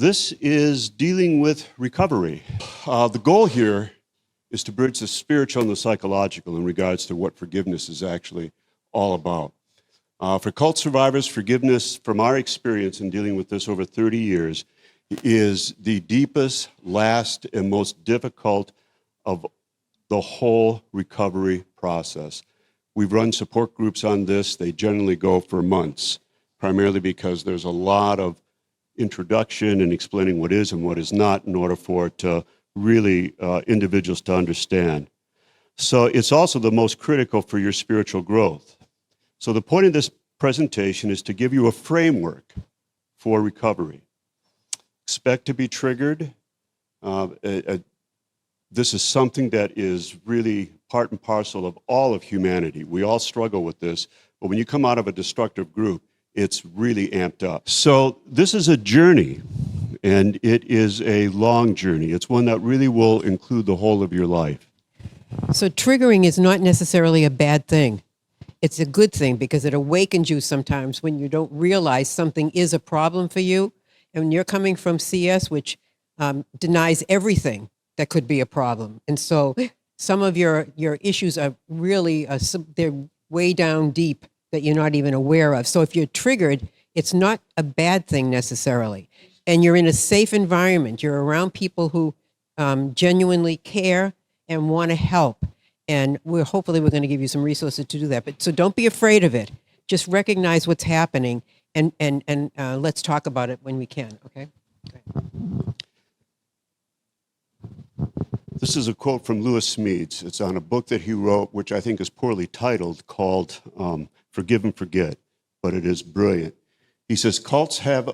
This is dealing with recovery. The goal here is to bridge the spiritual and the psychological in regards to what forgiveness is actually all about. For cult survivors, forgiveness, from our experience in dealing with this over 30 years, is the deepest, last, and most difficult of the whole recovery process. We've run support groups on this. They generally go for months, primarily because there's a lot of introduction and explaining what is and what is not in order for it to really individuals to understand. So it's also the most critical for your spiritual growth. So the point of this presentation is to give you a framework for recovery. Expect to be triggered. This is something that is really part and parcel of all of humanity. We all struggle with this, but when you come out of a destructive group, it's really amped up. So this is a journey, and it is a long journey. It's one that really will include the whole of your life. So triggering is not necessarily a bad thing. It's a good thing because it awakens you sometimes when you don't realize something is a problem for you. And when you're coming from CS, which denies everything that could be a problem. And so some of your issues are really, they're way down deep that you're not even aware of. So if you're triggered, it's not a bad thing necessarily. And you're in a safe environment. You're around people who genuinely care and want to help. And hopefully we're going to give you some resources to do that. But so don't be afraid of it. Just recognize what's happening and let's talk about it when we can, okay? This is a quote from Lewis Smedes. It's on a book that he wrote, which I think is poorly titled, called Forgive and Forget, but it is brilliant. He says, cults have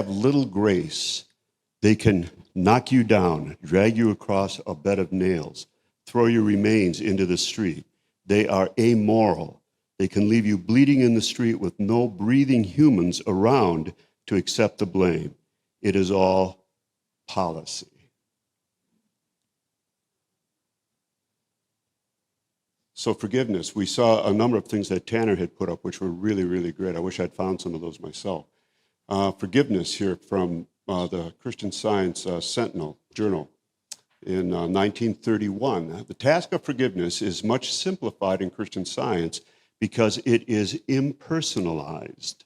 little grace. They can knock you down, drag you across a bed of nails, throw your remains into the street. They are amoral. They can leave you bleeding in the street with no breathing humans around to accept the blame. It is all policy. So forgiveness, we saw a number of things that Tanner had put up, which were really, really great. I wish I'd found some of those myself. Forgiveness here from the Christian Science Sentinel Journal in 1931. The task of forgiveness is much simplified in Christian Science because it is impersonalized.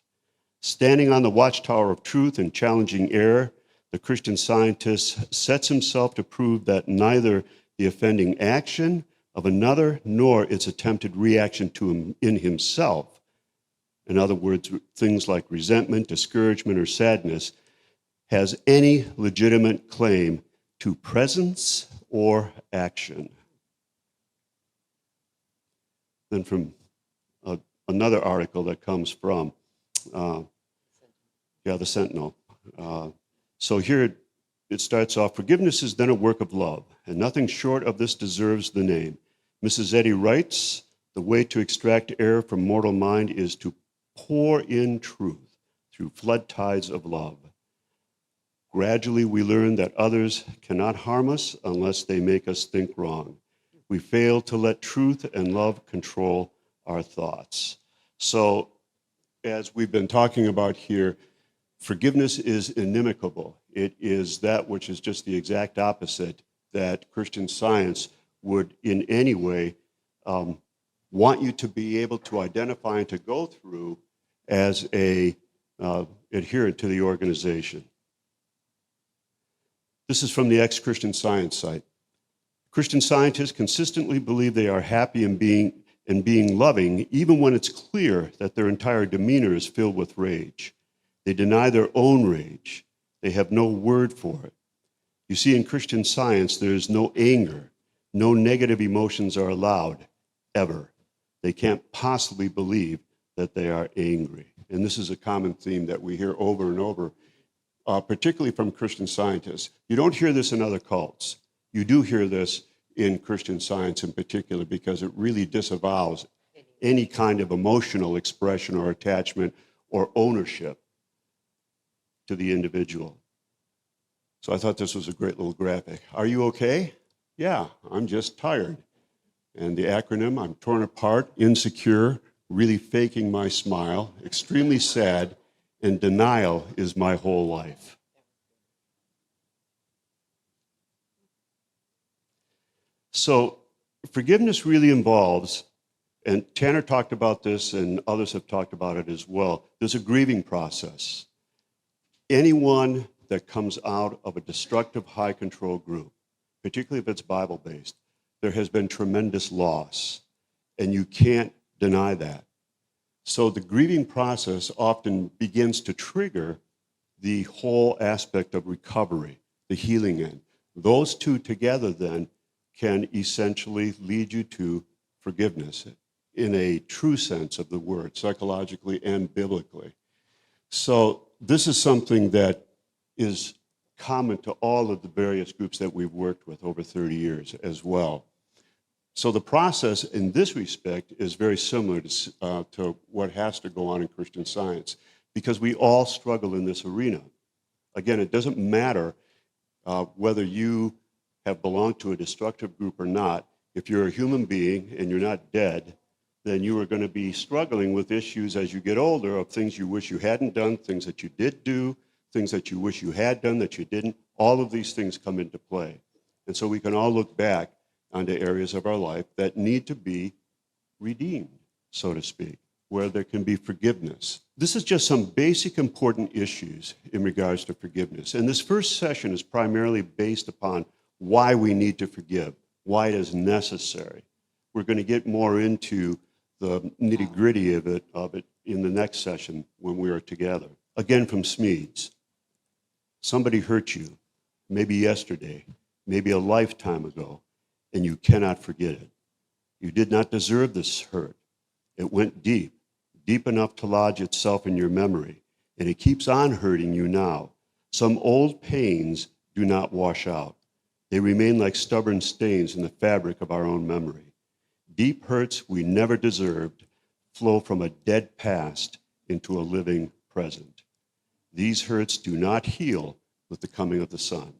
Standing on the watchtower of truth and challenging error, the Christian Scientist sets himself to prove that neither the offending action of another nor its attempted reaction to him in himself, in other words, things like resentment, discouragement, or sadness, has any legitimate claim to presence or action. Then from another article that comes from, the Sentinel. So here it starts off, forgiveness is then a work of love, and nothing short of this deserves the name. Mrs. Eddy writes, the way to extract error from mortal mind is to pour in truth through flood tides of love. Gradually, we learn that others cannot harm us unless they make us think wrong. We fail to let truth and love control our thoughts. So, as we've been talking about here, forgiveness is inimicable. It is that which is just the exact opposite that Christian Science would in any way want you to be able to identify and to go through as a adherent to the organization. This is from the ex-Christian Science site. Christian Scientists consistently believe they are happy in being loving, even when it's clear that their entire demeanor is filled with rage. They deny their own rage. They have no word for it. You see, in Christian Science, there is no anger. No negative emotions are allowed, ever. They can't possibly believe that they are angry. And this is a common theme that we hear over and over, particularly from Christian Scientists. You don't hear this in other cults. You do hear this in Christian Science in particular because it really disavows any kind of emotional expression or attachment or ownership to the individual. So I thought this was a great little graphic. Are you okay? Yeah, I'm just tired. And the acronym, I'm torn apart, insecure, really faking my smile, extremely sad, and denial is my whole life. So forgiveness really involves, and Tanner talked about this and others have talked about it as well, there's a grieving process. Anyone that comes out of a destructive high control group, particularly if it's Bible-based, there has been tremendous loss, and you can't deny that. So the grieving process often begins to trigger the whole aspect of recovery, the healing end. Those two together then can essentially lead you to forgiveness in a true sense of the word, psychologically and biblically. So this is something that is common to all of the various groups that we've worked with over 30 years as well. So the process in this respect is very similar to what has to go on in Christian Science, because we all struggle in this arena. Again, it doesn't matter whether you have belonged to a destructive group or not. If you're a human being and you're not dead, then you are going to be struggling with issues as you get older of things you wish you hadn't done, things that you did do, things that you wish you had done that you didn't. All of these things come into play. And so we can all look back onto areas of our life that need to be redeemed, so to speak, where there can be forgiveness. This is just some basic important issues in regards to forgiveness. And this first session is primarily based upon why we need to forgive, why it is necessary. We're going to get more into the nitty-gritty of it in the next session when we are together. Again, from Smedes. Somebody hurt you, maybe yesterday, maybe a lifetime ago, and you cannot forget it. You did not deserve this hurt. It went deep, deep enough to lodge itself in your memory, and it keeps on hurting you now. Some old pains do not wash out. They remain like stubborn stains in the fabric of our own memory. Deep hurts we never deserved flow from a dead past into a living present. These hurts do not heal with the coming of the sun.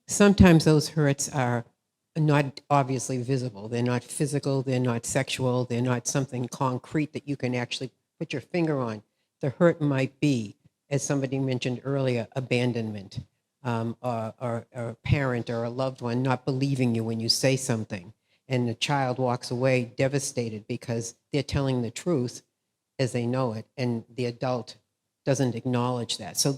Sometimes those hurts are not obviously visible. They're not physical, they're not sexual, they're not something concrete that you can actually put your finger on. The hurt might be, as somebody mentioned earlier, abandonment, or a parent or a loved one not believing you when you say something. And the child walks away devastated because they're telling the truth as they know it, and the adult doesn't acknowledge that. So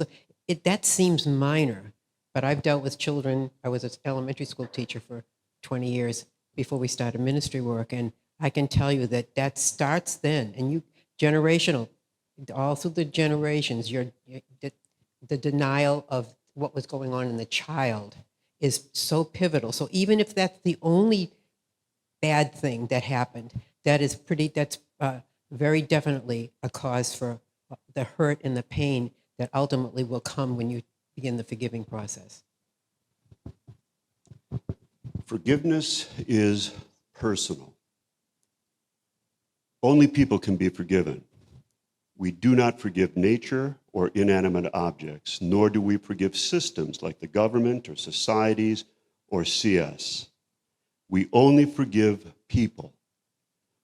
that seems minor, but I've dealt with children. I was an elementary school teacher for 20 years before we started ministry work, and I can tell you that starts then, and generational, all through the generations, the denial of what was going on in the child is so pivotal. So even if that's the only bad thing that happened, that's very definitely a cause for the hurt and the pain that ultimately will come when you begin the forgiving process. Forgiveness is personal. Only people can be forgiven. We do not forgive nature or inanimate objects, nor do we forgive systems like the government or societies or CS. We only forgive people.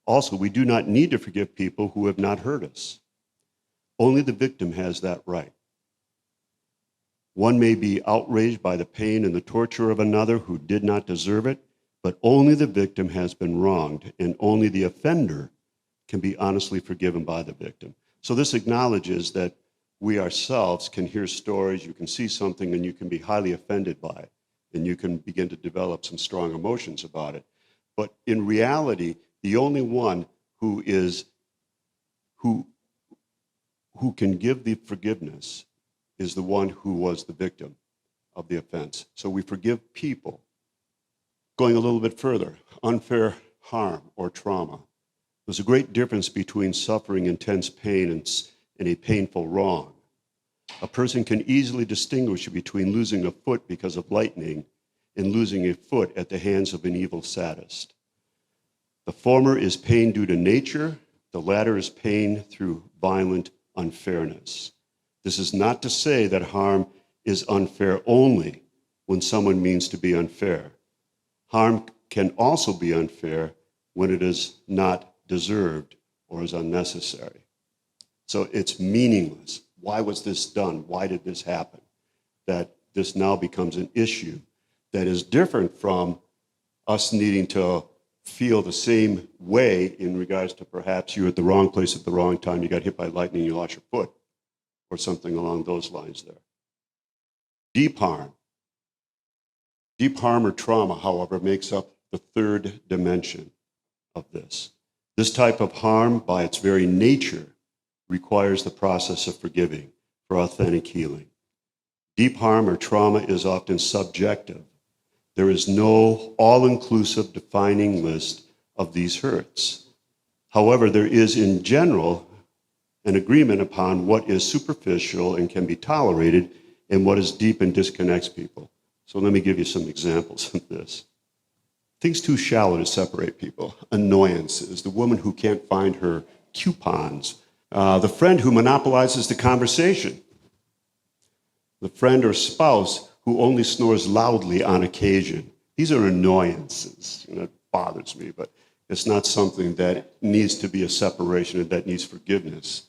Also, we do not need to forgive people who have not hurt us. Only the victim has that right. One may be outraged by the pain and the torture of another who did not deserve it, but only the victim has been wronged, and only the offender can be honestly forgiven by the victim. So this acknowledges that we ourselves can hear stories, you can see something, and you can be highly offended by it, and you can begin to develop some strong emotions about it. But in reality, the only one who can give the forgiveness is the one who was the victim of the offense. So we forgive people. Going a little bit further, unfair harm or trauma. There's a great difference between suffering intense pain and a painful wrong. A person can easily distinguish between losing a foot because of lightning and losing a foot at the hands of an evil sadist. The former is pain due to nature, the latter is pain through violent unfairness. This is not to say that harm is unfair only when someone means to be unfair. Harm can also be unfair when it is not deserved or is unnecessary. So it's meaningless. Why was this done? Why did this happen? That this now becomes an issue that is different from us needing to feel the same way in regards to perhaps you're at the wrong place at the wrong time, you got hit by lightning, you lost your foot, or something along those lines there. Deep harm. Deep harm or trauma, however, makes up the third dimension of this. This type of harm, by its very nature, requires the process of forgiving for authentic healing. Deep harm or trauma is often subjective. There is no all-inclusive defining list of these hurts. However, there is in general an agreement upon what is superficial and can be tolerated and what is deep and disconnects people. So let me give you some examples of this. Things too shallow to separate people. Annoyances, the woman who can't find her coupons, the friend who monopolizes the conversation, the friend or spouse who only snores loudly on occasion. These are annoyances. It bothers me, but it's not something that needs to be a separation and that needs forgiveness.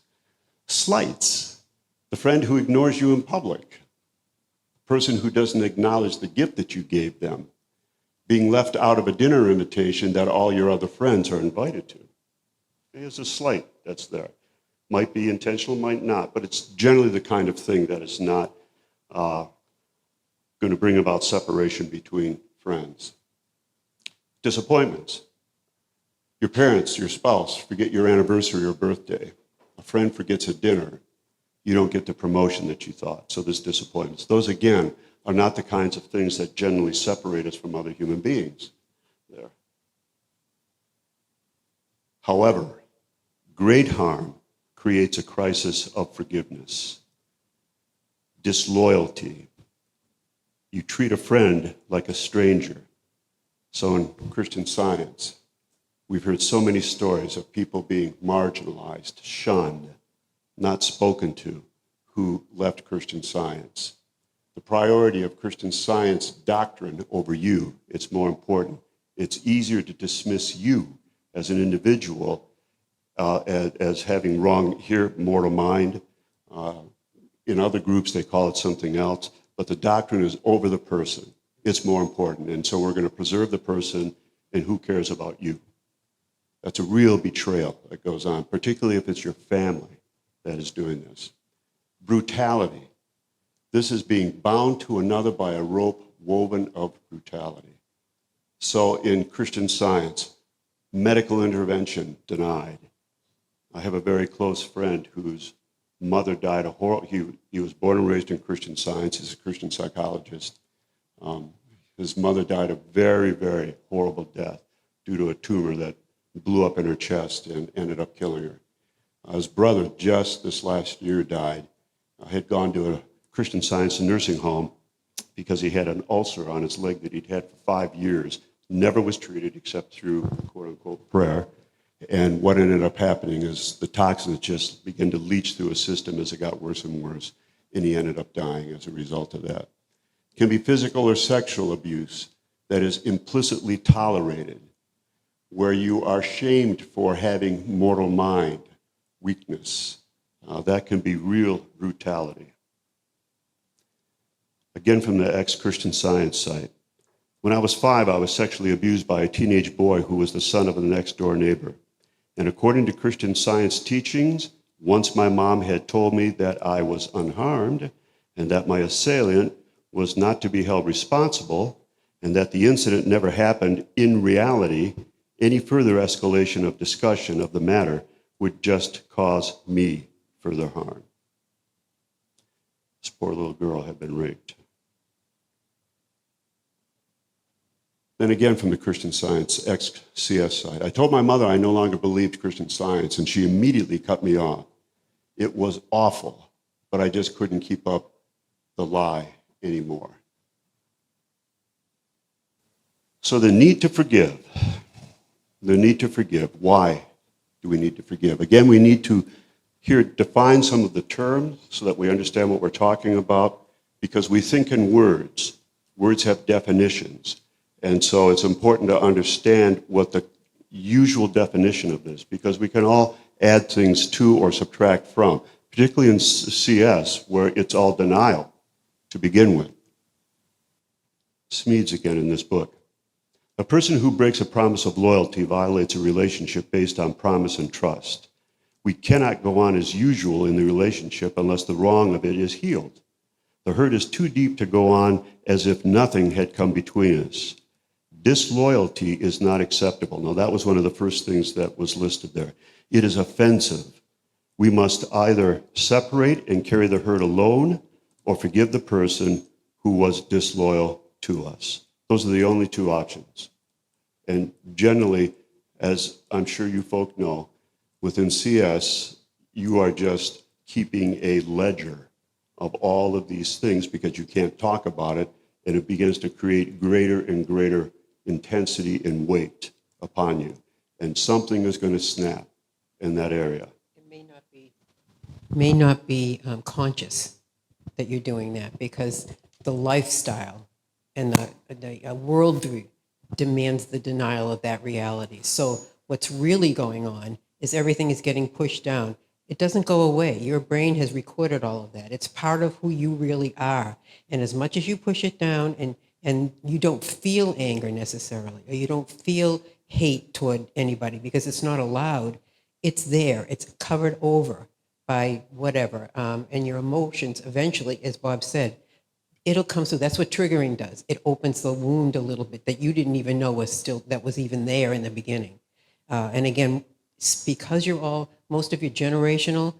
Slights, the friend who ignores you in public, the person who doesn't acknowledge the gift that you gave them, being left out of a dinner invitation that all your other friends are invited to. There's a slight that's there. Might be intentional, might not, but it's generally the kind of thing that is not going to bring about separation between friends. Disappointments. Your parents, your spouse forget your anniversary or birthday. A friend forgets a dinner. You don't get the promotion that you thought. So there's disappointments. Those, again, are not the kinds of things that generally separate us from other human beings. There. However, great harm creates a crisis of forgiveness. Disloyalty. You treat a friend like a stranger. So in Christian Science, we've heard so many stories of people being marginalized, shunned, not spoken to, who left Christian Science. The priority of Christian Science doctrine over you, it's more important. It's easier to dismiss you as an individual as having wrong here, mortal mind. In other groups, they call it something else. But the doctrine is over the person. It's more important. And so we're going to preserve the person, and who cares about you? That's a real betrayal that goes on, particularly if it's your family that is doing this. Brutality. This is being bound to another by a rope woven of brutality. So in Christian Science, medical intervention denied. I have a very close friend whose mother died of horrible. He was born and raised in Christian Science. He's a Christian psychologist. His mother died a very, very horrible death due to a tumor that blew up in her chest and ended up killing her. His brother just this last year died. Had gone to a Christian Science nursing home because he had an ulcer on his leg that he'd had for 5 years. Never was treated except through quote-unquote prayer. And what ended up happening is the toxins just began to leach through his system as it got worse and worse, and he ended up dying as a result of that. It can be physical or sexual abuse that is implicitly tolerated, where you are shamed for having mortal mind, weakness. That can be real brutality. Again, from the ex-Christian Science site. When I was 5, I was sexually abused by a teenage boy who was the son of a next-door neighbor. And according to Christian Science teachings, once my mom had told me that I was unharmed and that my assailant was not to be held responsible and that the incident never happened in reality, any further escalation of discussion of the matter would just cause me further harm. This poor little girl had been raped. Then again from the Christian Science, FFCS side. I told my mother I no longer believed Christian Science, and she immediately cut me off. It was awful, but I just couldn't keep up the lie anymore. So the need to forgive. The need to forgive. Why do we need to forgive? Again, we need to here define some of the terms so that we understand what we're talking about, because we think in words. Words have definitions. And so it's important to understand what the usual definition of this, because we can all add things to or subtract from, particularly in CS, where it's all denial to begin with. Smedes again in this book. A person who breaks a promise of loyalty violates a relationship based on promise and trust. We cannot go on as usual in the relationship unless the wrong of it is healed. The hurt is too deep to go on as if nothing had come between us. Disloyalty is not acceptable. Now, that was one of the first things that was listed there. It is offensive. We must either separate and carry the hurt alone or forgive the person who was disloyal to us. Those are the only two options. And generally, as I'm sure you folk know, within CS, you are just keeping a ledger of all of these things because you can't talk about it, and it begins to create greater and greater intensity and weight upon you. And something is going to snap in that area. It may not be conscious that you're doing that because the lifestyle and the worldview demands the denial of that reality. So what's really going on is everything is getting pushed down. It doesn't go away. Your brain has recorded all of that. It's part of who you really are. And as much as you push it down and you don't feel anger necessarily, or you don't feel hate toward anybody because it's not allowed, it's there. It's covered over by whatever. And your emotions eventually, as Bob said, it'll come through. That's what triggering does. It opens the wound a little bit that you didn't even know that was even there in the beginning. And again, because most of your generational,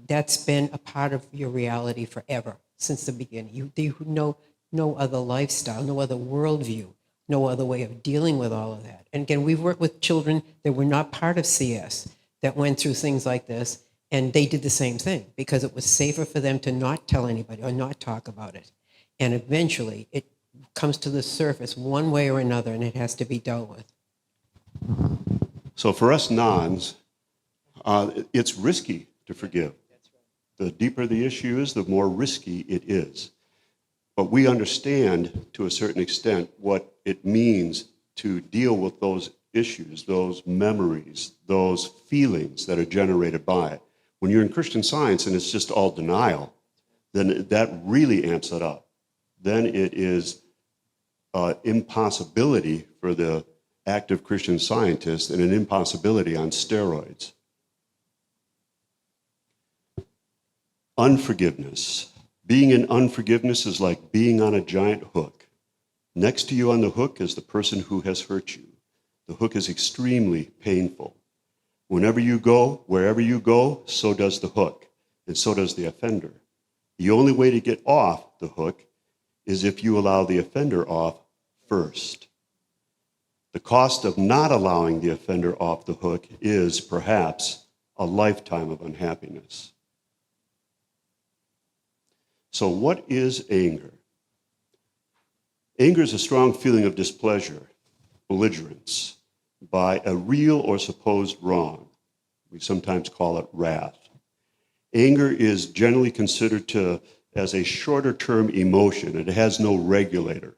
that's been a part of your reality forever, since the beginning. You know no other lifestyle, no other worldview, no other way of dealing with all of that. And again, we've worked with children that were not part of CS that went through things like this, and they did the same thing because it was safer for them to not tell anybody or not talk about it. And eventually, it comes to the surface one way or another, and it has to be dealt with. So for us nons, it's risky to forgive. The deeper the issue is, the more risky it is. But we understand to a certain extent what it means to deal with those issues, those memories, those feelings that are generated by it. When you're in Christian Science and it's just all denial, then that really amps it up. Then it is impossibility for the active Christian Scientist and an impossibility on steroids. Unforgiveness. Being in unforgiveness is like being on a giant hook. Next to you on the hook is the person who has hurt you. The hook is extremely painful. Whenever you go, wherever you go, so does the hook, and so does the offender. The only way to get off the hook is if you allow the offender off first. The cost of not allowing the offender off the hook is perhaps a lifetime of unhappiness. So what is anger? Anger is a strong feeling of displeasure, belligerence, by a real or supposed wrong. We sometimes call it wrath. Anger is generally considered as a shorter term emotion. It has no regulator.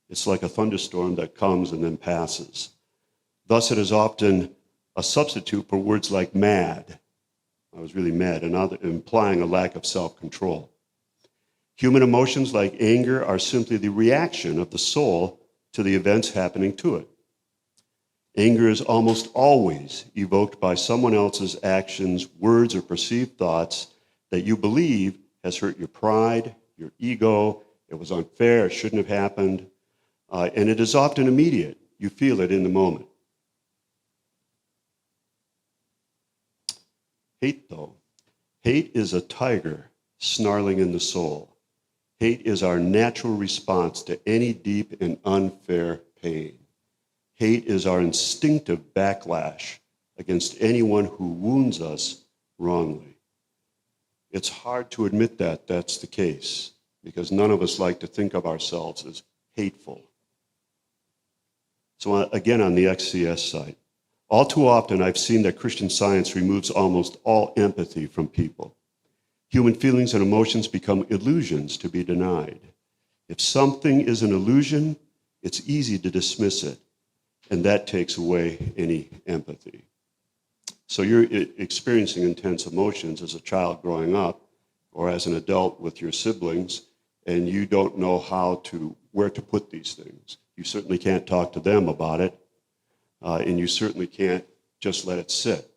It's like a thunderstorm that comes and then passes. Thus, it is often a substitute for words like mad. I was really mad, and implying a lack of self-control. Human emotions like anger are simply the reaction of the soul to the events happening to it. Anger is almost always evoked by someone else's actions, words, or perceived thoughts that you believe has hurt your pride, your ego, it was unfair, it shouldn't have happened, and it is often immediate. You feel it in the moment. Hate, though. Hate is a tiger snarling in the soul. Hate is our natural response to any deep and unfair pain. Hate is our instinctive backlash against anyone who wounds us wrongly. It's hard to admit that that's the case because none of us like to think of ourselves as hateful. So again, on the XCS side, all too often I've seen that Christian Science removes almost all empathy from people. Human feelings and emotions become illusions to be denied. If something is an illusion, it's easy to dismiss it, and that takes away any empathy. So you're experiencing intense emotions as a child growing up or as an adult with your siblings, and you don't know where to put these things. You certainly can't talk to them about it, and you certainly can't just let it sit,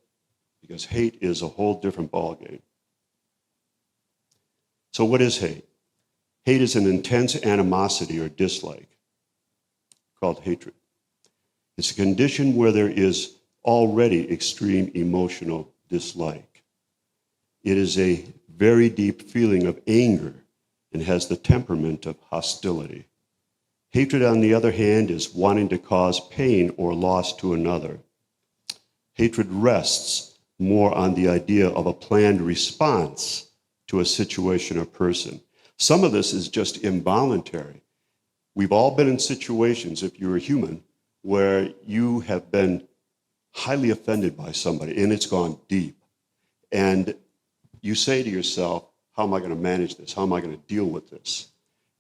because hate is a whole different ballgame. So what is hate? Hate is an intense animosity or dislike, called hatred. It's a condition where there is already extreme emotional dislike. It is a very deep feeling of anger and has the temperament of hostility. Hatred, on the other hand, is wanting to cause pain or loss to another. Hatred rests more on the idea of a planned response to a situation or person. Some of this is just involuntary. We've all been in situations, if you're a human, where you have been highly offended by somebody and it's gone deep. And you say to yourself, how am I going to manage this? How am I going to deal with this?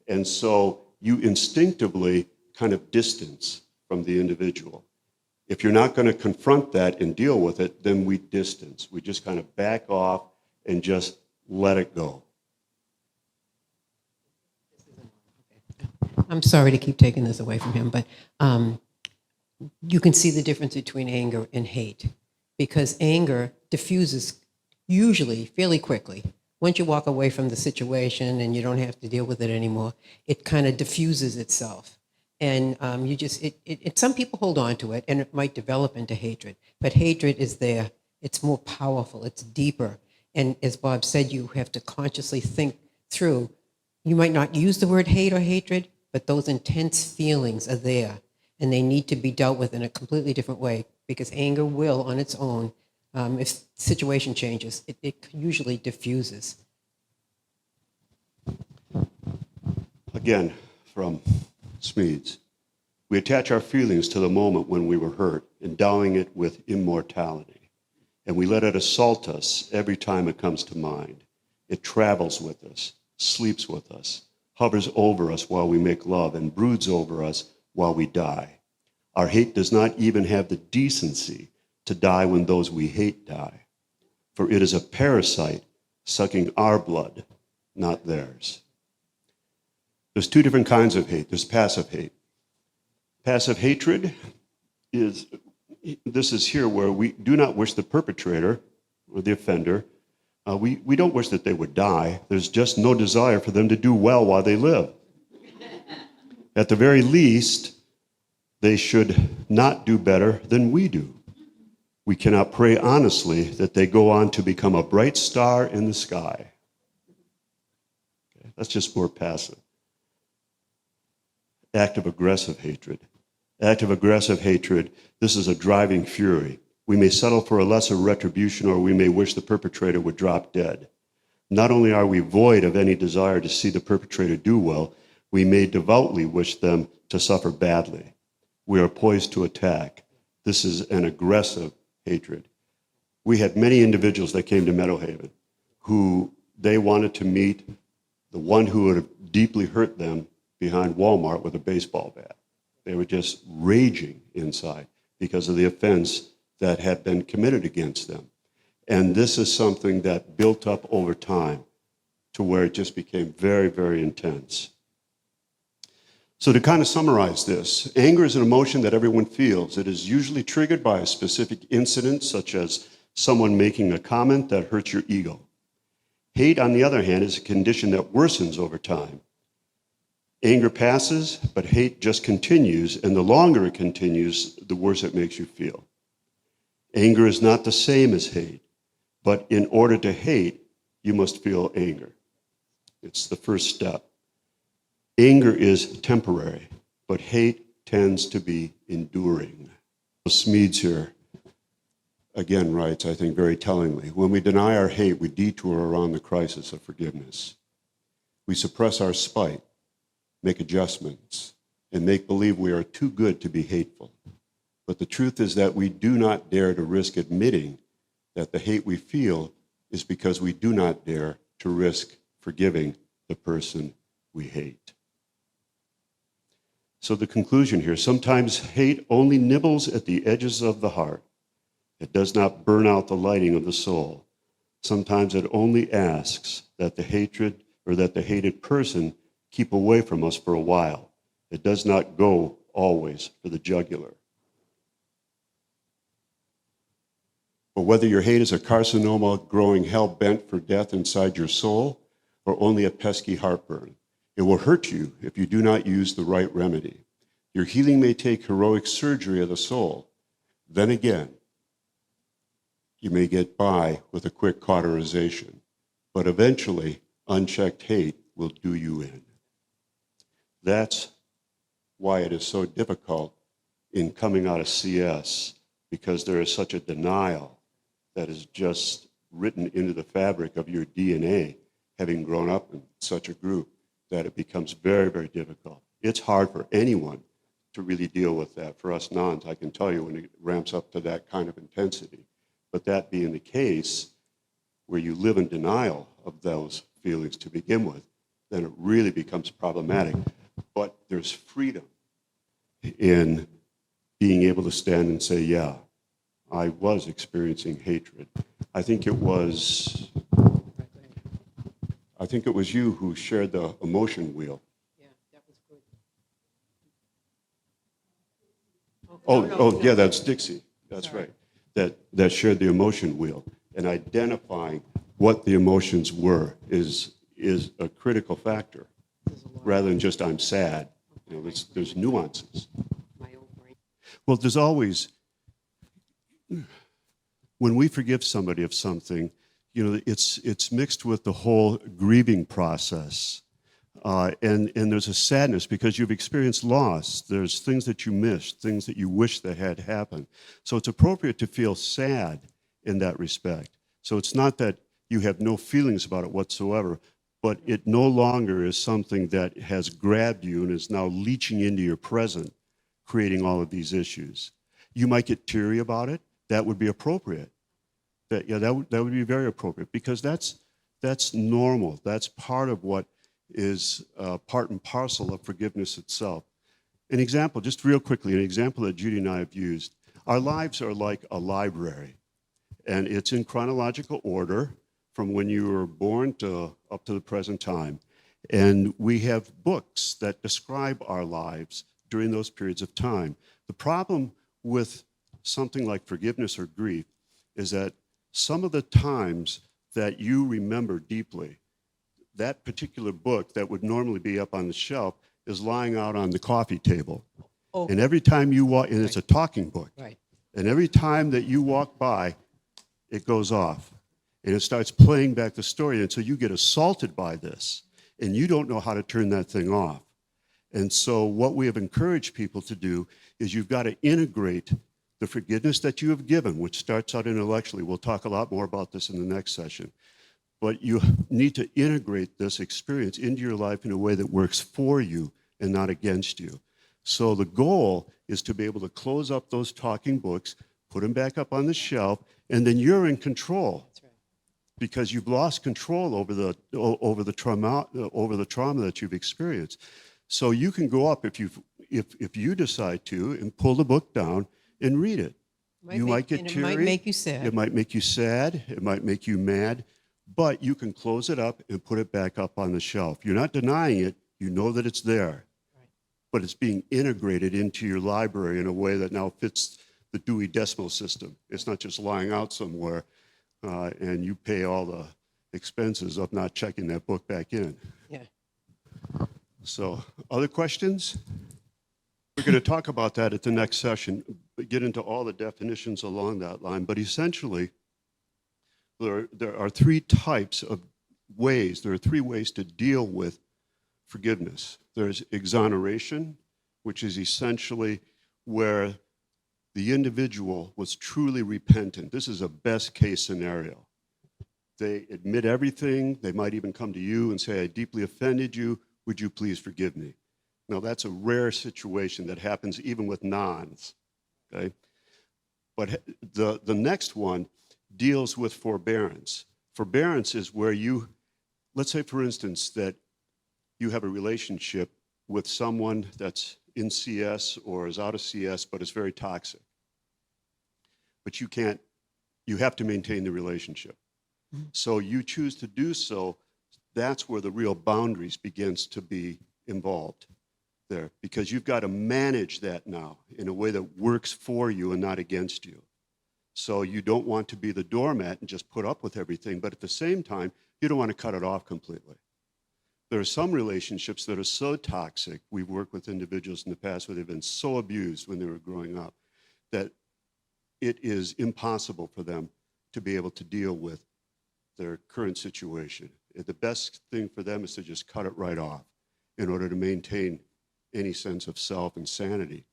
And so you instinctively kind of distance from the individual. If you're not going to confront that and deal with it, then we distance. We just kind of back off and just let it go. I'm sorry to keep taking this away from him, but you can see the difference between anger and hate, because anger diffuses usually fairly quickly. Once you walk away from the situation and you don't have to deal with it anymore, it kind of diffuses itself. And some people hold on to it, and it might develop into hatred. But hatred is there. It's more powerful. It's deeper. And as Bob said, you have to consciously think through. You might not use the word hate or hatred, but those intense feelings are there, and they need to be dealt with in a completely different way, because anger will, on its own, if the situation changes, it usually diffuses. Again, from Smedes, we attach our feelings to the moment when we were hurt, endowing it with immortality, and we let it assault us every time it comes to mind. It travels with us, sleeps with us, hovers over us while we make love, and broods over us while we die. Our hate does not even have the decency to die when those we hate die, for it is a parasite sucking our blood, not theirs. There's two different kinds of hate. There's passive hate. Passive hatred is here where we do not wish the perpetrator or the offender. We don't wish that they would die. There's just no desire for them to do well while they live. At the very least, they should not do better than we do. We cannot pray honestly that they go on to become a bright star in the sky. Okay, that's just more passive. Active aggressive hatred. Active aggressive hatred, this is a driving fury. We may settle for a lesser retribution, or we may wish the perpetrator would drop dead. Not only are we void of any desire to see the perpetrator do well, we may devoutly wish them to suffer badly. We are poised to attack. This is an aggressive hatred. We had many individuals that came to Meadowhaven who they wanted to meet the one who would have deeply hurt them behind Walmart with a baseball bat. They were just raging inside because of the offense that had been committed against them. And this is something that built up over time to where it just became very, very intense. So to kind of summarize this, anger is an emotion that everyone feels. It is usually triggered by a specific incident, such as someone making a comment that hurts your ego. Hate, on the other hand, is a condition that worsens over time. Anger passes, but hate just continues, and the longer it continues, the worse it makes you feel. Anger is not the same as hate, but in order to hate, you must feel anger. It's the first step. Anger is temporary, but hate tends to be enduring. Smedes here again writes, I think very tellingly, when we deny our hate, we detour around the crisis of forgiveness. We suppress our spite, make adjustments, and make believe we are too good to be hateful. But the truth is that we do not dare to risk admitting that the hate we feel is because we do not dare to risk forgiving the person we hate. So the conclusion here, sometimes hate only nibbles at the edges of the heart. It does not burn out the lighting of the soul. Sometimes it only asks that the hatred or that the hated person keep away from us for a while. It does not go always for the jugular. But whether your hate is a carcinoma growing hell-bent for death inside your soul, or only a pesky heartburn, it will hurt you if you do not use the right remedy. Your healing may take heroic surgery of the soul. Then again, you may get by with a quick cauterization, but eventually, unchecked hate will do you in. That's why it is so difficult in coming out of CS, because there is such a denial that is just written into the fabric of your DNA, having grown up in such a group, that it becomes very, very difficult. It's hard for anyone to really deal with that. For us nuns, I can tell you when it ramps up to that kind of intensity. But that being the case, where you live in denial of those feelings to begin with, then it really becomes problematic. But there's freedom in being able to stand and say, yeah, I was experiencing hatred. I think it was you who shared the emotion wheel. Yeah, that was good. Yeah, that's Dixie. That's right. That shared the emotion wheel. And identifying what the emotions were is a critical factor, rather than just I'm sad. There's nuances. Well, there's always, when we forgive somebody of something, it's mixed with the whole grieving process. And there's a sadness because you've experienced loss. There's things that you missed, things that you wish that had happened. So it's appropriate to feel sad in that respect. So it's not that you have no feelings about it whatsoever, but it no longer is something that has grabbed you and is now leaching into your present, creating all of these issues. You might get teary about it. That would be appropriate. That would be very appropriate, because that's normal. That's part of what is part and parcel of forgiveness itself. An example, just real quickly, an example that Judy and I have used. Our lives are like a library, and it's in chronological order from when you were born to up to the present time. And we have books that describe our lives during those periods of time. The problem with something like forgiveness or grief is that some of the times that you remember deeply, that particular book that would normally be up on the shelf is lying out on the coffee table. Oh. And every time you walk, and it's a talking book. Right. And every time that you walk by, it goes off. And it starts playing back the story. And so you get assaulted by this. And you don't know how to turn that thing off. And so what we have encouraged people to do is you've got to integrate the forgiveness that you have given, which starts out intellectually. We'll talk a lot more about this in the next session. But you need to integrate this experience into your life in a way that works for you and not against you. So the goal is to be able to close up those talking books, put them back up on the shelf, and then you're in control. That's right. Because you've lost control over the trauma that you've experienced. So you can go up if you decide to and pull the book down and read it. You might get teary. It might make you sad. It might make you sad. It might make you mad. But you can close it up and put it back up on the shelf. You're not denying it. You know that it's there. Right. But it's being integrated into your library in a way that now fits the Dewey Decimal System. It's not just lying out somewhere and you pay all the expenses of not checking that book back in. Yeah. So, other questions? We're going to talk about that at the next session, get into all the definitions along that line. But essentially, there are three types of ways. There are three ways to deal with forgiveness. There's exoneration, which is essentially where the individual was truly repentant. This is a best case scenario. They admit everything. They might even come to you and say, I deeply offended you. Would you please forgive me? Now, that's a rare situation that happens even with nons, okay? But the next one deals with forbearance. Forbearance is where you, let's say, for instance, that you have a relationship with someone that's in CS or is out of CS, but it's very toxic. But you have to maintain the relationship. Mm-hmm. So you choose to do so that's where the real boundaries begins to be involved there, because you've got to manage that now in a way that works for you and not against you. So you don't want to be the doormat and just put up with everything, but at the same time, you don't want to cut it off completely. There are some relationships that are so toxic. We've worked with individuals in the past where they've been so abused when they were growing up that it is impossible for them to be able to deal with their current situation. The best thing for them is to just cut it right off in order to maintain any sense of self and sanity.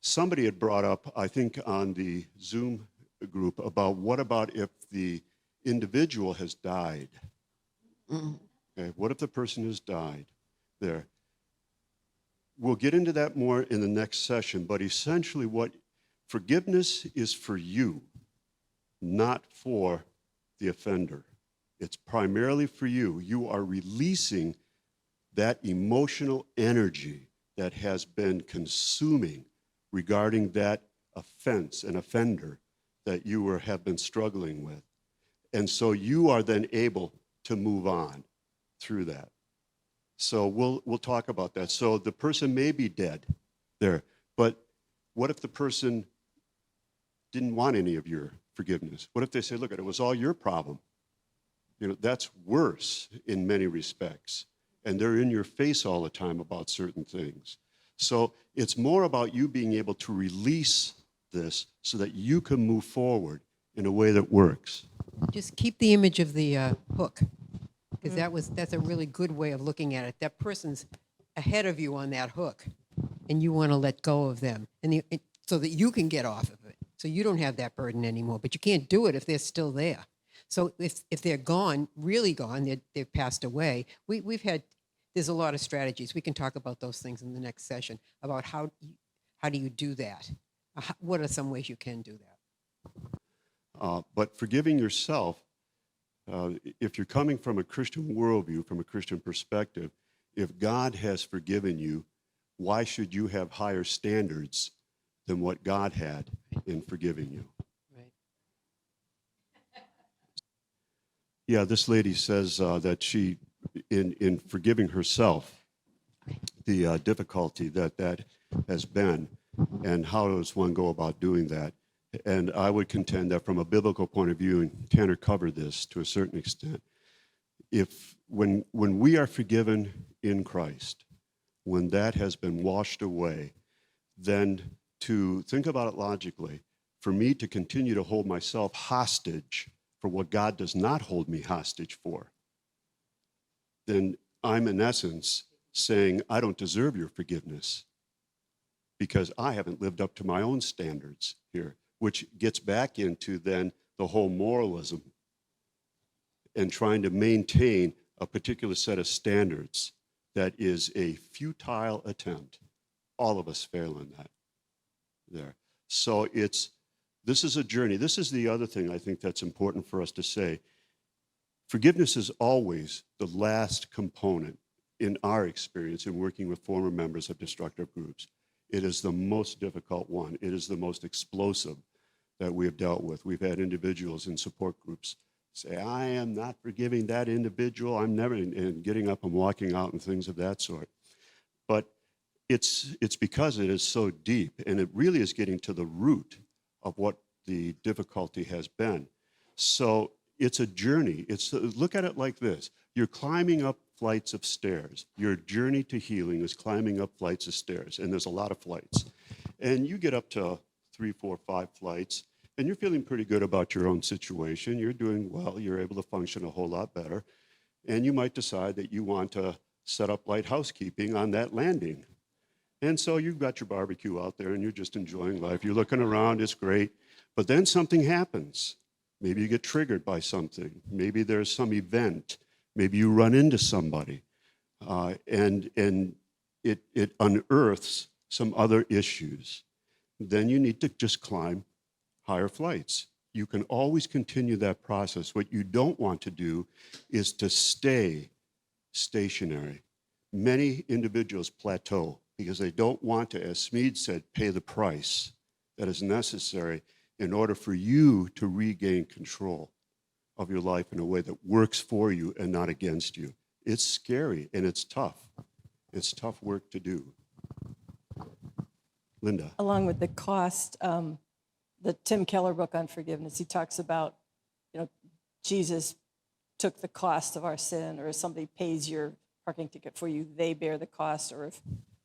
Somebody had brought up, I think on the Zoom group, about what about if the individual has died? Okay, what if the person has died there? We'll get into that more in the next session, but essentially what forgiveness is for you, not for the offender. It's primarily for you. You are releasing that emotional energy that has been consuming regarding that offense, an offender that you have been struggling with. And so you are then able to move on through that. So we'll talk about that. So the person may be dead there, but what if the person didn't want any of your forgiveness? What if they say, look, it was all your problem? You know, that's worse in many respects. And they're in your face all the time about certain things. So it's more about you being able to release this so that you can move forward in a way that works. Just keep the image of the hook, because that's a really good way of looking at it. That person's ahead of you on that hook, and you want to let go of them, so that you can get off of it, so you don't have that burden anymore. But you can't do it if they're still there. So if they're gone, really gone, they've passed away. There's a lot of strategies. We can talk about those things in the next session about how do you do that? What are some ways you can do that? But forgiving yourself, if you're coming from a Christian worldview, from a Christian perspective, if God has forgiven you, why should you have higher standards than what God had in forgiving you? Right. Yeah, this lady says that she, in forgiving herself, the difficulty that has been, and how does one go about doing that? And I would contend that from a biblical point of view, and Tanner covered this to a certain extent, when we are forgiven in Christ, when that has been washed away, then to think about it logically, for me to continue to hold myself hostage for what God does not hold me hostage for, then I'm in essence saying, I don't deserve your forgiveness because I haven't lived up to my own standards here, which gets back into then the whole moralism and trying to maintain a particular set of standards that is a futile attempt. All of us fail in that there. So this is a journey. This is the other thing I think that's important for us to say. Forgiveness is always the last component in our experience in working with former members of destructive groups. It is the most difficult one. It is the most explosive that we have dealt with. We've had individuals in support groups say, I am not forgiving that individual. I'm never, and getting up and walking out and things of that sort. But it's because it is so deep, and it really is getting to the root of what the difficulty has been. So it's a journey. Look at it like this. You're climbing up flights of stairs. Your journey to healing is climbing up flights of stairs, and there's a lot of flights. And you get up to 3, 4, 5 flights, and you're feeling pretty good about your own situation. You're doing well. You're able to function a whole lot better. And you might decide that you want to set up light housekeeping on that landing. And so you've got your barbecue out there, and you're just enjoying life. You're looking around. It's great. But then something happens. Maybe you get triggered by something. Maybe there's some event. Maybe you run into somebody. And it unearths some other issues. Then you need to just climb higher flights. You can always continue that process. What you don't want to do is to stay stationary. Many individuals plateau because they don't want to, as Smead said, pay the price that is necessary in order for you to regain control of your life in a way that works for you and not against you. It's scary and it's tough. It's tough work to do. Linda. Along with the cost, the Tim Keller book on forgiveness, he talks about, Jesus took the cost of our sin, or if somebody pays your parking ticket for you, they bear the cost, or if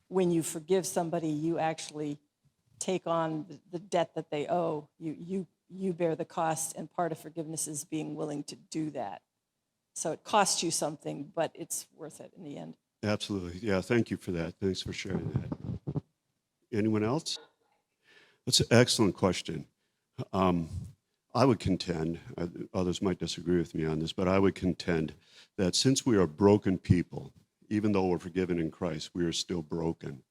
when you forgive somebody, you actually take on the debt that they owe, you bear the cost, and part of forgiveness is being willing to do that. So it costs you something, but it's worth it in the end. Absolutely. Yeah, thank you for that. Thanks for sharing that. Anyone else? That's an excellent question. I would contend, others might disagree with me on this, but I would contend that since we are broken people, even though we're forgiven in Christ, we are still broken.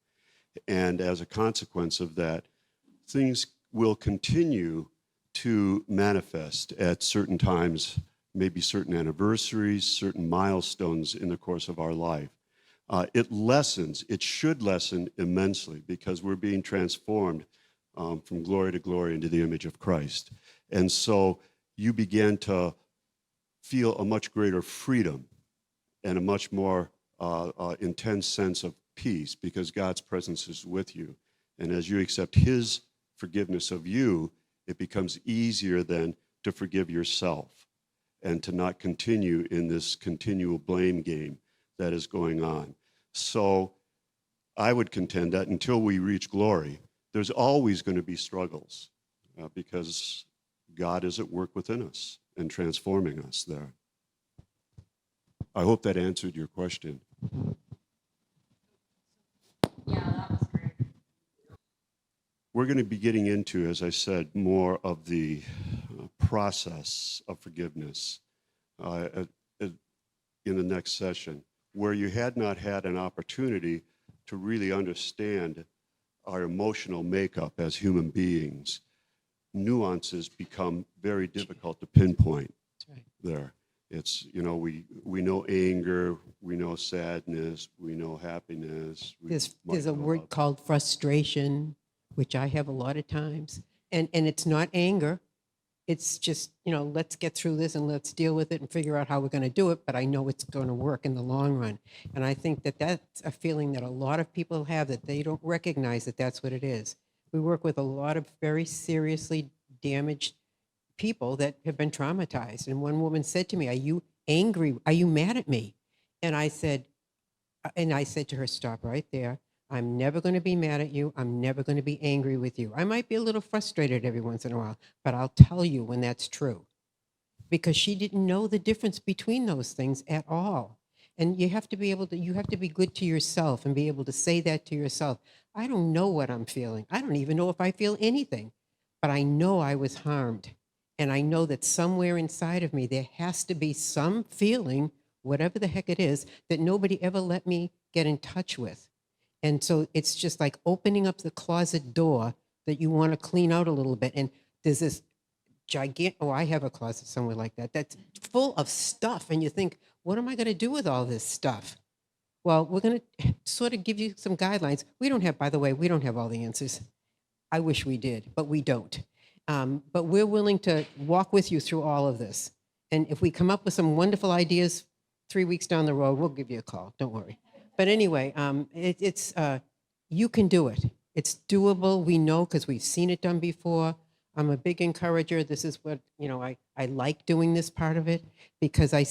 And as a consequence of that, things will continue to manifest at certain times, maybe certain anniversaries, certain milestones in the course of our life. It should lessen immensely because we're being transformed from glory to glory into the image of Christ. And so you begin to feel a much greater freedom and a much more intense sense of peace because God's presence is with you. And as you accept his forgiveness of you, it becomes easier then to forgive yourself and to not continue in this continual blame game that is going on. So I would contend that until we reach glory, there's always going to be struggles because God is at work within us and transforming us there. I hope that answered your question. Yeah, that was great. We're going to be getting into, as I said, more of the process of forgiveness in the next session, where you had not had an opportunity to really understand our emotional makeup as human beings. Nuances become very difficult to pinpoint. That's right. There. It's, we know anger, we know sadness, we know happiness. There's a word called frustration, which I have a lot of times. And it's not anger. It's just, let's get through this and let's deal with it and figure out how we're going to do it. But I know it's going to work in the long run. And I think that that's a feeling that a lot of people have, that they don't recognize that that's what it is. We work with a lot of very seriously damaged people that have been traumatized. And one woman said to me, "Are you angry? Are you mad at me?" And I said to her, "Stop right there. I'm never going to be mad at you. I'm never going to be angry with you. I might be a little frustrated every once in a while, but I'll tell you when that's true." Because she didn't know the difference between those things at all. And you have to be good to yourself and be able to say that to yourself. I don't know what I'm feeling. I don't even know if I feel anything, but I know I was harmed. And I know that somewhere inside of me, there has to be some feeling, whatever the heck it is, that nobody ever let me get in touch with. And so it's just like opening up the closet door that you want to clean out a little bit. And there's this I have a closet somewhere like that, that's full of stuff. And you think, what am I going to do with all this stuff? Well, we're going to sort of give you some guidelines. By the way, we don't have all the answers. I wish we did, but we don't. But we're willing to walk with you through all of this. And if we come up with some wonderful ideas 3 weeks down the road, we'll give you a call. Don't worry. But anyway, you can do it. It's doable. We know because we've seen it done before. I'm a big encourager. This is what, I like doing this part of it because I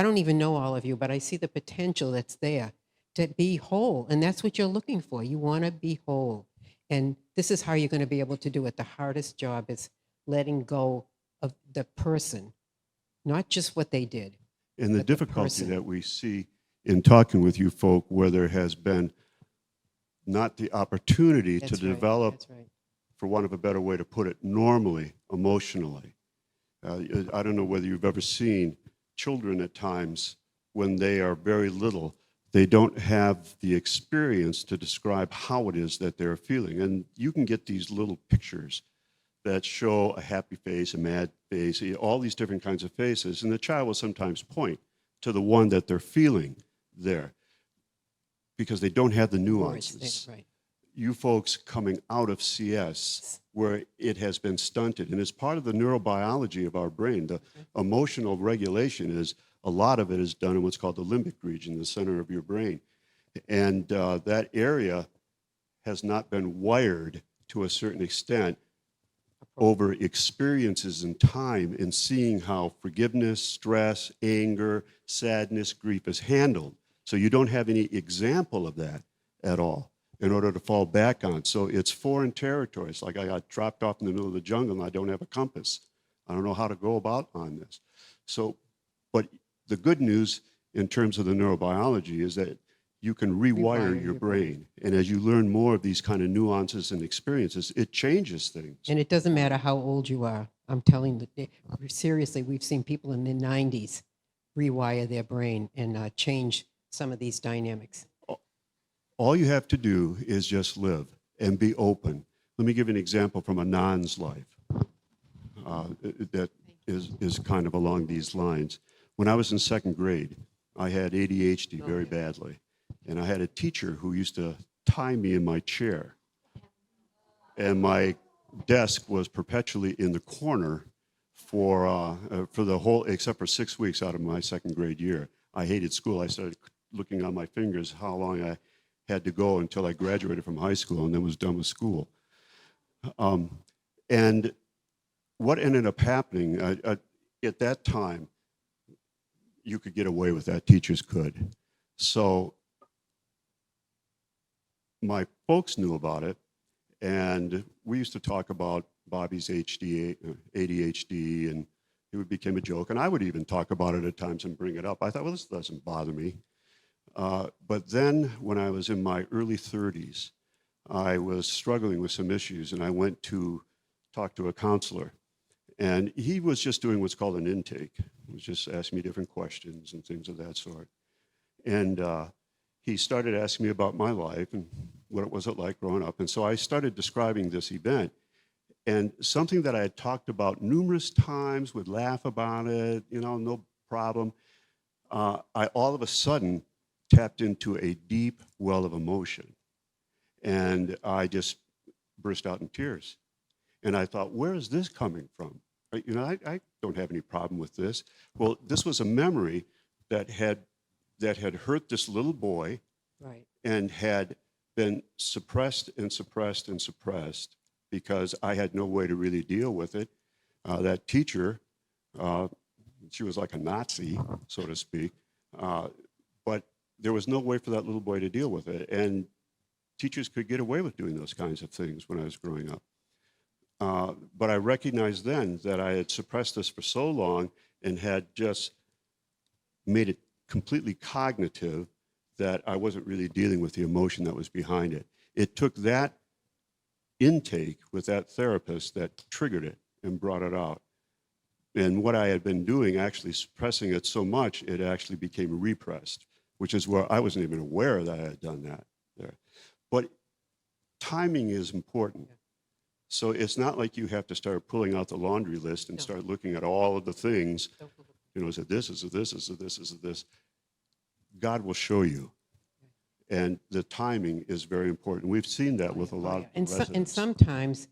don't even know all of you, but I see the potential that's there to be whole. And that's what you're looking for. You want to be whole. And this is how you're going to be able to do it. The hardest job is letting go of the person, not just what they did. And the difficulty that we see in talking with you folk, where there has been not the opportunity to develop, for want of a better way to put it, normally, emotionally. I don't know whether you've ever seen children at times when they are very little, they don't have the experience to describe how it is that they're feeling. And you can get these little pictures that show a happy face, a mad face, all these different kinds of faces. And the child will sometimes point to the one that they're feeling there because they don't have the nuances. Right. you folks coming out of CS where it has been stunted. And it's part of the neurobiology of our brain. The emotional regulation is, a lot of it is done in what's called the limbic region, the center of your brain. And that area has not been wired to a certain extent over experiences in time and seeing how forgiveness, stress, anger, sadness, grief is handled. So you don't have any example of that at all in order to fall back on. So it's foreign territory. It's like I got dropped off in the middle of the jungle and I don't have a compass. I don't know how to go about on this. So, but the good news in terms of the neurobiology is that you can rewire your brain. And as you learn more of these kind of nuances and experiences, it changes things. And it doesn't matter how old you are. I'm telling you, seriously, we've seen people in their 90s rewire their brain and change some of these dynamics. All you have to do is just live and be open. Let me give you an example from a non's life that is kind of along these lines. When I was in second grade, I had ADHD very badly. And I had a teacher who used to tie me in my chair. And my desk was perpetually in the corner for the whole, except for 6 weeks out of my second grade year. I hated school. I started looking on my fingers how long I had to go until I graduated from high school and then was done with school. And what ended up happening, at that time, you could get away with that, teachers could. So my folks knew about it, and we used to talk about Bobby's ADHD, and it became a joke, and I would even talk about it at times and bring it up. I thought, well, this doesn't bother me. But then when I was in my early 30s, I was struggling with some issues, and I went to talk to a counselor. And he was just doing what's called an intake. He was just asking me different questions and things of that sort. And he started asking me about my life and what was it like growing up. And so I started describing this event. And something that I had talked about numerous times, would laugh about it, you know, no problem. I all of a sudden tapped into a deep well of emotion. And I just burst out in tears. And I thought, where is this coming from? You know, I don't have any problem with this. Well, this was a memory that had hurt this little boy, Right. and had been suppressed and suppressed and suppressed because I had no way to really deal with it. That teacher, she was like a Nazi, so to speak, but there was no way for that little boy to deal with it. And teachers could get away with doing those kinds of things when I was growing up. But I recognized then that I had suppressed this for so long and had just made it completely cognitive that I wasn't really dealing with the emotion that was behind it. It took that intake with that therapist that triggered it and brought it out. And what I had been doing, actually suppressing it so much, it actually became repressed, which is where I wasn't even aware that I had done that there. But timing is important. So it's not like you have to start pulling out the laundry list and start looking at all of the things. You know, is it this, is it this, is it this, is it this? God will show you. And the timing is very important. We've seen that with a lot of residents. And sometimes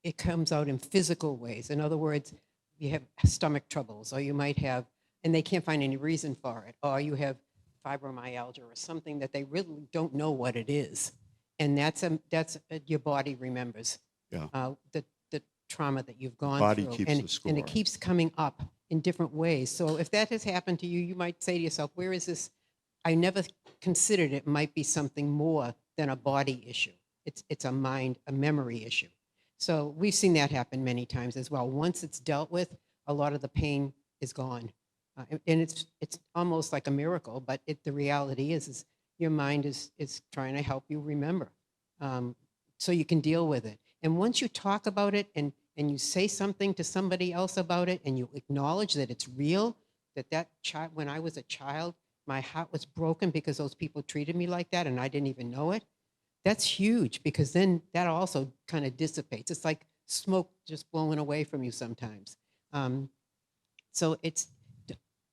it comes out in physical ways. In other words, you have stomach troubles, or you might have, and they can't find any reason for it, or you have fibromyalgia or something that they really don't know what it is. And that's your body remembers the trauma that you've gone Body through. keeps the score. And it keeps coming up in different ways. So if that has happened to you, you might say to yourself, where is this? I never considered it might be something more than a body issue. It's a memory issue. So we've seen that happen many times as well. Once it's dealt with, a lot of the pain is gone. And it's almost like a miracle, but the reality is your mind is trying to help you remember, so you can deal with it. And once you talk about it and you say something to somebody else about it, and you acknowledge that it's real, that child, when I was a child, my heart was broken because those people treated me like that and I didn't even know it. That's huge, because then that also kind of dissipates. It's like smoke just blowing away from you sometimes. So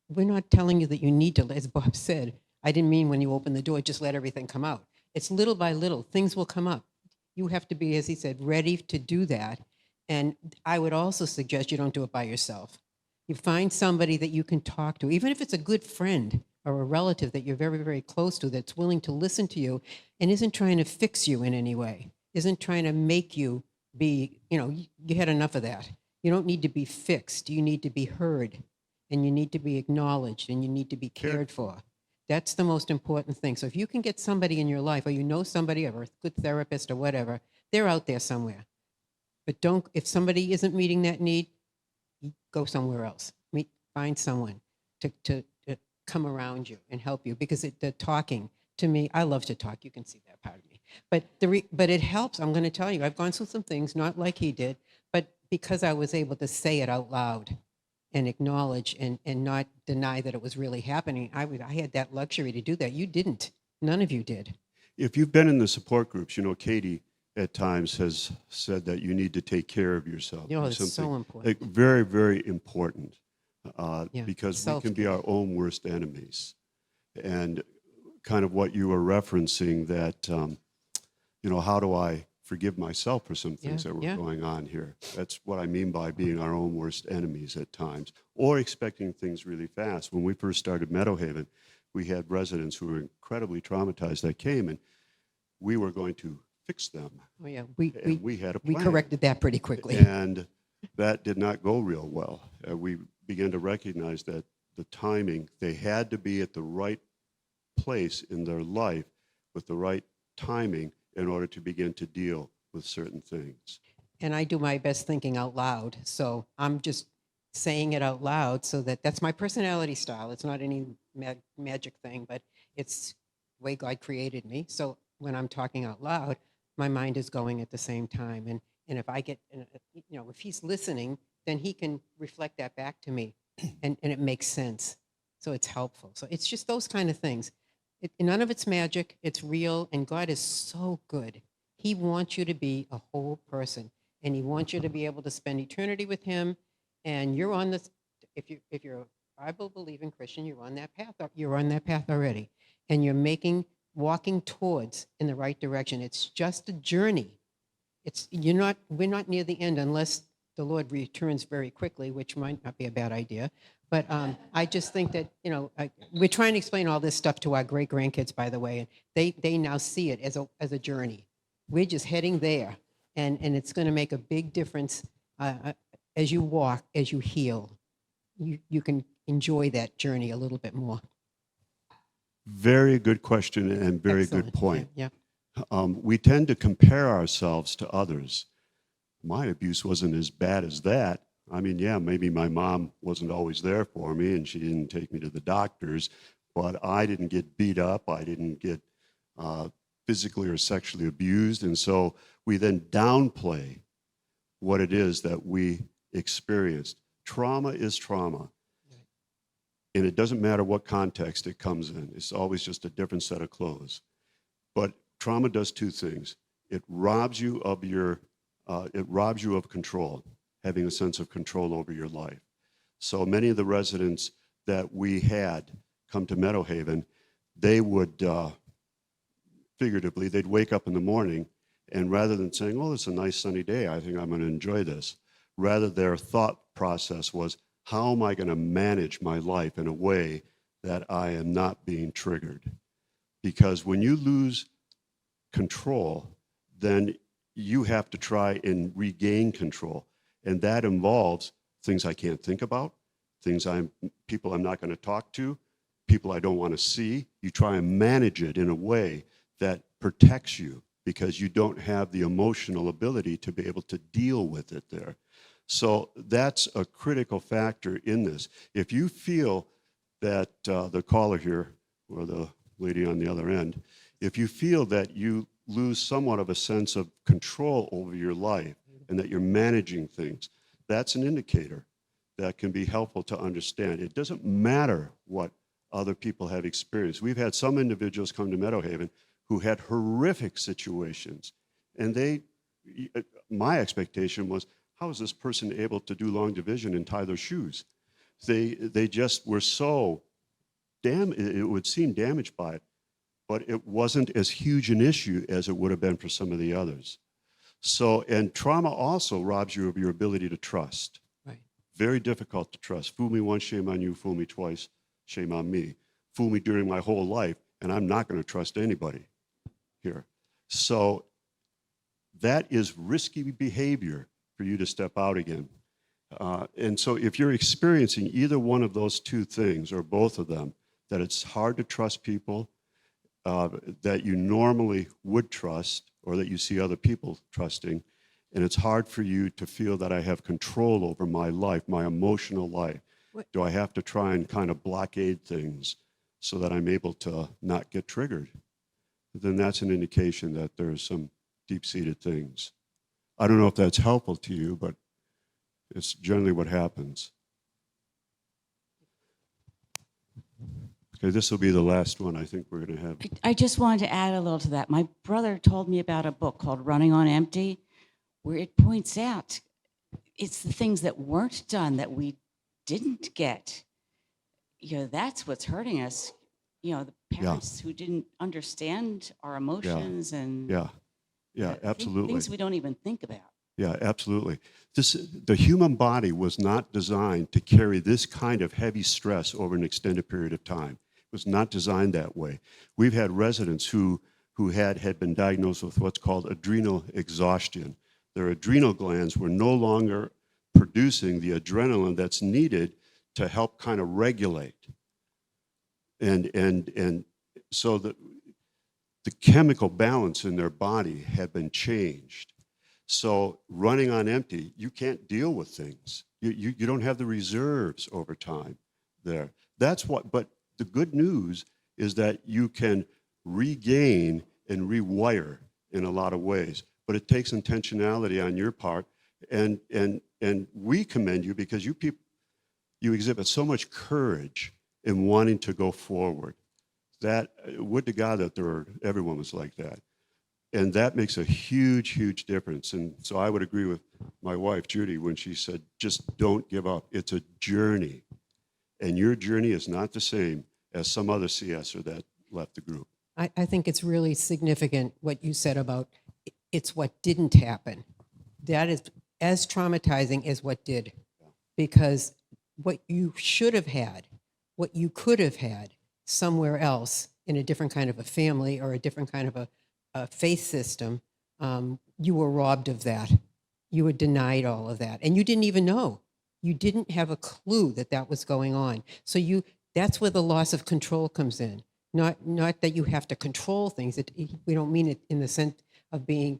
we're not telling you that you need to, as Bob said, I didn't mean when you open the door, just let everything come out. It's little by little. Things will come up. You have to be, as he said, ready to do that. And I would also suggest you don't do it by yourself. You find somebody that you can talk to, even if it's a good friend or a relative that you're very, very close to, that's willing to listen to you and isn't trying to fix you in any way, isn't trying to make you be, you had enough of that. You don't need to be fixed. You need to be heard, and you need to be acknowledged, and you need to be cared for. That's the most important thing. So if you can get somebody in your life, or you know somebody, or a good therapist or whatever, they're out there somewhere. But if somebody isn't meeting that need, go somewhere else. Find someone to come around you and help you, because the talking, to me, I love to talk. You can see that part of me. But it helps. I'm going to tell you, I've gone through some things, not like he did, but because I was able to say it out loud and acknowledge and not deny that it was really happening. I had that luxury to do that. You didn't. None of you did. If you've been in the support groups, Katie at times has said that you need to take care of yourself. It's so important. Very, very important, Yeah, because we can be self-care. our own worst enemies. And kind of what you were referencing, that, how do I forgive myself for some things that were going on here? That's what I mean by being our own worst enemies at times, or expecting things really fast. When we first started Meadowhaven, we had residents who were incredibly traumatized that came, and we were going to fix them. Oh yeah, And we had a we plan. corrected that pretty quickly. And that did not go real well. We began to recognize that the timing, they had to be at the right place in their life with the right timing in order to begin to deal with certain things. And I do my best thinking out loud. So I'm just saying it out loud, so that's my personality style. It's not any magic thing, but it's the way God created me. So when I'm talking out loud, my mind is going at the same time. And if I get, if he's listening, then he can reflect that back to me, and it makes sense. So it's helpful. So it's just those kind of things. None of it's magic. It's real, and God is so good. He wants you to be a whole person, and he wants you to be able to spend eternity with him. And you're on this. If you're a Bible-believing Christian, you're on that path. You're on that path already, and you're walking towards in the right direction. It's just a journey. We're not near the end unless the Lord returns very quickly, which might not be a bad idea. But I just think that, we're trying to explain all this stuff to our great-grandkids, by the way, and they now see it as a journey. We're just heading there, and it's going to make a big difference as you walk, as you heal. You can enjoy that journey a little bit more. Very good question and very Excellent. good point. Yeah. We tend to compare ourselves to others. My abuse wasn't as bad as that. I mean, yeah, maybe my mom wasn't always there for me and she didn't take me to the doctors, but I didn't get beat up. I didn't get physically or sexually abused. And so we then downplay what it is that we experienced. Trauma is trauma. And it doesn't matter what context it comes in. It's always just a different set of clothes. But trauma does two things. It robs you of control, having a sense of control over your life. So many of the residents that we had come to Meadowhaven, they would, figuratively, they'd wake up in the morning, and rather than saying, oh, it's a nice sunny day, I think I'm going to enjoy this, rather their thought process was, how am I going to manage my life in a way that I am not being triggered? Because when you lose control, then you have to try and regain control. And that involves things I can't think about, people I'm not going to talk to, people I don't want to see. You try and manage it in a way that protects you because you don't have the emotional ability to be able to deal with it there. So that's a critical factor in this. If you feel that the caller here, or the lady on the other end, if you feel that you lose somewhat of a sense of control over your life and that you're managing things, that's an indicator that can be helpful to understand. It doesn't matter what other people have experienced. We've had some individuals come to Meadowhaven who had horrific situations, and my expectation was, how is this person able to do long division and tie their shoes? They just were so it would seem damaged by it. but it wasn't as huge an issue as it would have been for some of the others. So, and trauma also robs you of your ability to trust. Right. Very difficult to trust. Fool me once, shame on you. Fool me twice, shame on me. Fool me during my whole life, and I'm not going to trust anybody here. So that is risky behavior for you to step out again. And so if you're experiencing either one of those two things or both of them, that it's hard to trust people that you normally would trust or that you see other people trusting, and it's hard for you to feel that I have control over my life, my emotional life. Do I have to try and kind of blockade things so that I'm able to not get triggered? Then that's an indication that there's some deep-seated things. I don't know if that's helpful to you, but it's generally what happens. Okay, this will be the last one I think we're going to have. I just wanted to add a little to that. My brother told me about a book called Running on Empty, where it points out it's the things that weren't done that we didn't get. That's what's hurting us. The parents who didn't understand our emotions and Absolutely. Things we don't even think about. Yeah, absolutely. The human body was not designed to carry this kind of heavy stress over an extended period of time. It was not designed that way. We've had residents who had been diagnosed with what's called adrenal exhaustion. Their adrenal glands were no longer producing the adrenaline that's needed to help kind of regulate. And so the chemical balance in their body had been changed. So running on empty, you can't deal with things. You don't have the reserves over time there. But the good news is that you can regain and rewire in a lot of ways. But it takes intentionality on your part. And we commend you because you exhibit so much courage in wanting to go forward. That, would to God that everyone was like that. And that makes a huge, huge difference. And so I would agree with my wife, Judy, when she said, just don't give up. It's a journey. And your journey is not the same as some other CSer that left the group. I think it's really significant what you said about it's what didn't happen. That is as traumatizing as what did. Because what you should have had, what you could have had somewhere else in a different kind of a family or a different kind of a faith system, you were robbed of that. You were denied all of that. And you didn't even know. You didn't have a clue that was going on. So that's where the loss of control comes in. Not that you have to control things. We don't mean it in the sense of being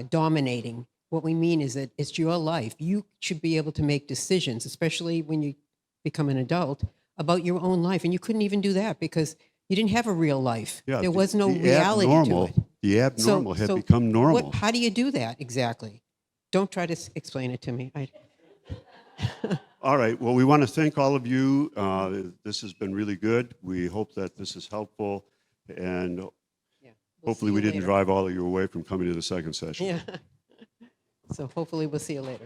dominating. What we mean is that it's your life. You should be able to make decisions, especially when you become an adult, about your own life. And you couldn't even do that because you didn't have a real life. Yeah, there was no reality to it. The abnormal had become normal. How do you do that exactly? Don't try to explain it to me. All right. Well, we want to thank all of you. This has been really good. We hope that this is helpful. And hopefully we didn't drive all of you away from coming to the second session. Yeah. So hopefully we'll see you later.